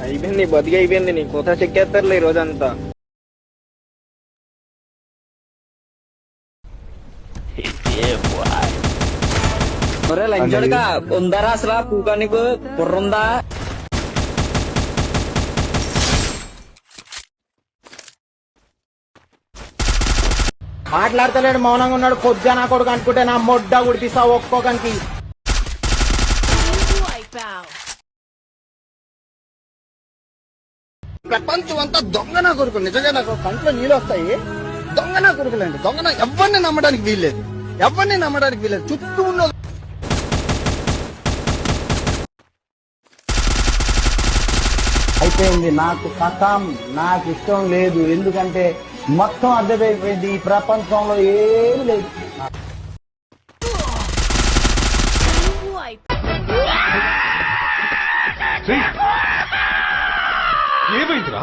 అయిపోయింది, బతికి అయిపోయింది. నీ కొత్త చెక్కేస్తారులే ఈ రోజంతా. ఒరే లంచోడుగా ఉందరా అసలు పూకా నీకు బుర్రుందా? మాట్లాడతలేడు, మౌనంగా ఉన్నాడు. పొద్దున నా కొడుకు అనుకుంటే నా మొడ్డ గుడిపిస్తావు ఒక్కొక్కనికి. ప్రపంచం అంతా దొంగ నా కొడుకు. నిజంగా నాకు కంట్లో నీళ్ళు వస్తాయి. దొంగ నా కొడుకులండి. దొంగ ఎవరిని నమ్మడానికి వీల్లేదు, ఎవరిని నమ్మడానికి వీల్లేదు. చుట్టూ ఉన్న అయిపోయింది. నాకు కథం నాకు ఇష్టం లేదు. ఎందుకంటే మొత్తం అర్థమైపోయింది, ఈ ప్రపంచంలో ఏమి లేదు. ఏమైందిరా?